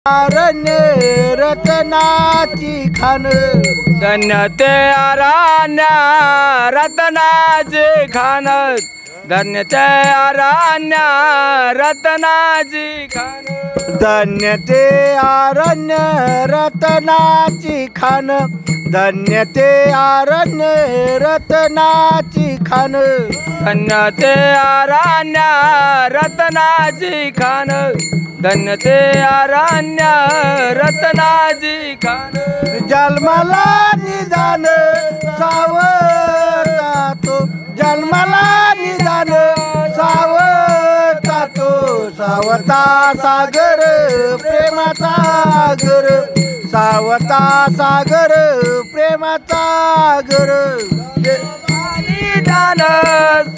अरण्य रत्नाची खान धन्य ते अरण्य रत्नाची खान धन्य ते अरण्य रत्नाची खान धन्य ते अरण्य रत्नाची खान धन्य ते अरण्य रत्नाची खान धन्य ते अरण्य रत्नाची खान धन्य ते अरण्य रत्नाची खान जन्माला निदान सावता तो जन्माला निदान सावता तो सावता सागर प्रेमाचा सागर सावता सागर प्रेमाचा सागर निदान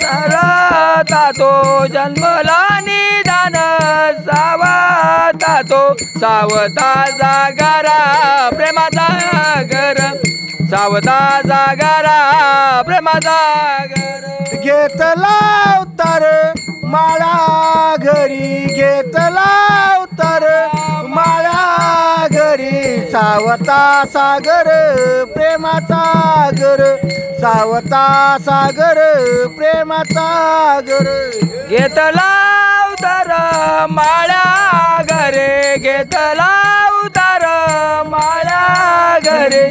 सरता तो जन्मला निदान सावता तो सावता सागरा प्रेमाचा सागर सावता सागरा प्रेमाचा सागर घेतला उतार माळा घरी घेतला उतार माळा घरी सावता सागर प्रेमाचा सागर सावता सागर प्रेमाचा सागर घेतला उतार माळा घरे घेतला उतार माळा घरे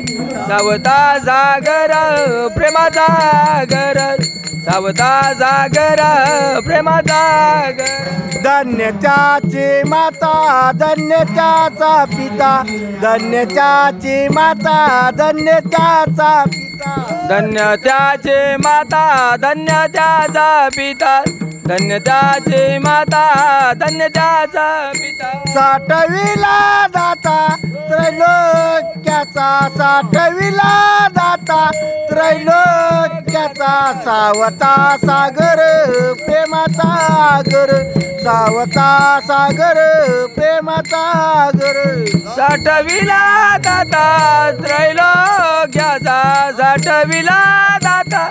सावता सागर प्रेमाचा सागर सावता सागर प्रेमाचा सागर धन्य त्याची माता धन्य त्याचा पिता धन्य त्याची माता धन्य त्याचा पिता धन्य त्याचे माता धन्य त्याचा पिता धन्य त्याचे माता धन्य त्याचा पिता साठविला दाता त्रैलोक्याचा साठविला दाता त्रैलोक्याचा सावता सागर प्रेमाचा सागर सावता सागर प्रेमाचा सागर साठविला दाता त्रैलोक्याचा साठविला दाता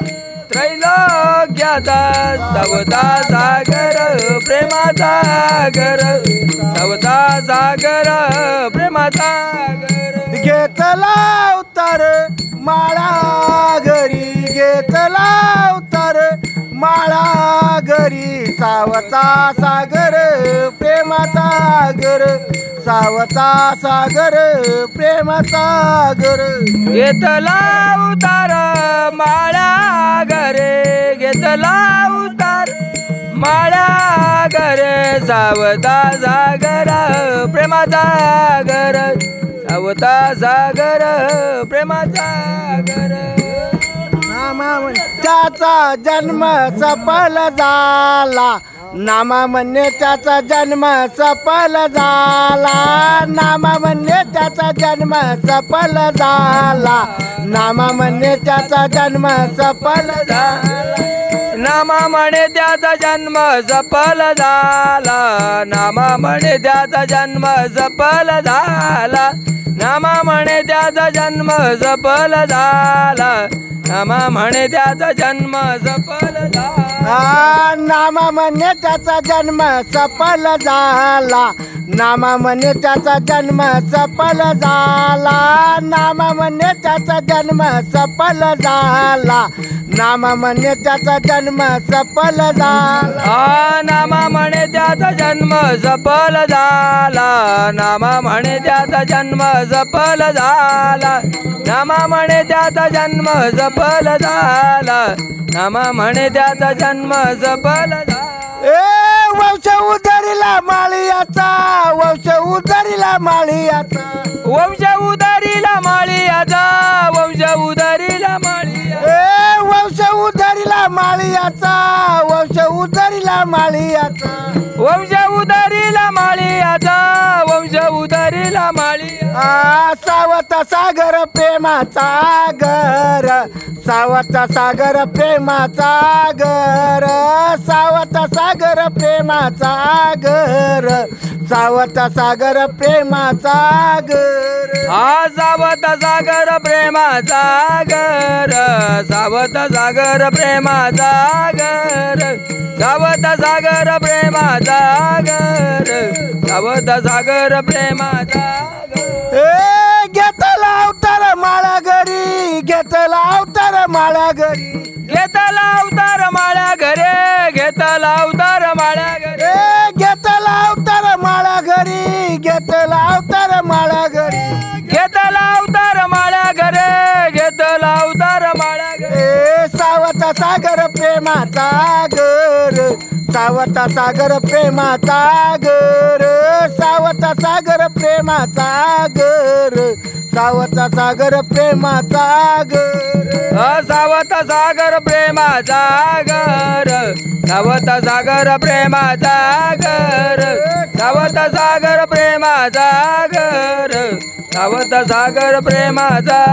त्रैलोक्याचा सावता सागर प्रेमाचा सागर सावता सागर प्रेमाचा सागर घेतला उतार माळा घरी घेतला उतार माळा घरी सावता सागर प्रेमाचा सागर सावता सागर प्रेमाचा सागर घेतला उतार माळा घरे घेतला उतार माळा घरे सावता सागर प्रेमाचा सागर सावता सागर प्रेमाचा सागर त्याचा जन्म सफल झाला नामा म्हणणे त्याचा जन्म सफल झाला नामा म्हणणे त्याचा जन्म सफल झाला नामा म्हणणे त्याचा जन्म सफल झाला नामा म्हणे त्याचा जन्म सफल झाला नामा म्हणे त्याचा जन्म सफल झाला नामा म्हणे त्याचा जन्म सफल झाला नामा म्हणे त्याचा जन्म सफल झाला नामा म्हणणे त्याचा जन्म सफल झाला नामा म्हणणे त्याचा जन्म सफल झाला नामा म्हणणे त्याचा जन्म सफल झाला नामा म्हणणे त्याचा जन्म सफल झाला नामा म्हणे त्याचा जन्म सफल झाला नामा म्हणे त्याचा जन्म सफल झाला नामा म्हणे त्याचा जन्म सफल झाला नामा म्हणे त्याचा जन्म सफल झाला वंश उधरीला माळियाचा वंश उधरीला माळियाचा वंश उधरीला माळियाचा वंश उधरीला माळिया वंश उधरीला माळियाचा वंश उधरीला माळियाचा वंश उधरीला माळियाचा वंश उधरीला माळिया सावता सागर प्रेमाचा सागर सावता सागर प्रेमाचा सागर सावता सागर प्रेमाचा सागर सावत सागर प्रेमाचा गर हा सावत सागर प्रेमाचा गर सावत सागर प्रेमाचा गर सावत सागर प्रेमाचा गर सावत सागर प्रेमाचा गर ए घेतला अवतार माळा घरी घेतला अवतार माळा घरी घेतला अवतार माळ्या घरे घेतला अवतार माळ्या घरे ए घेतला अवतार माळा घरी घेतला अवतार माळा घरी घेतला अवतार माळ्या घरे घेतला अवतार माळ्या घरे ए सावत सागर प्रेमाचा गर सावत सागर प्रेमाचा गर सावत सागर प्रेमाचा गर सावत सागर प्रेमाचा गर सावत सागर प्रेमाचा घर सावत सागर प्रेमाचा घर सावत सागर प्रेमाचा घर सावत सागर प्रेमाचा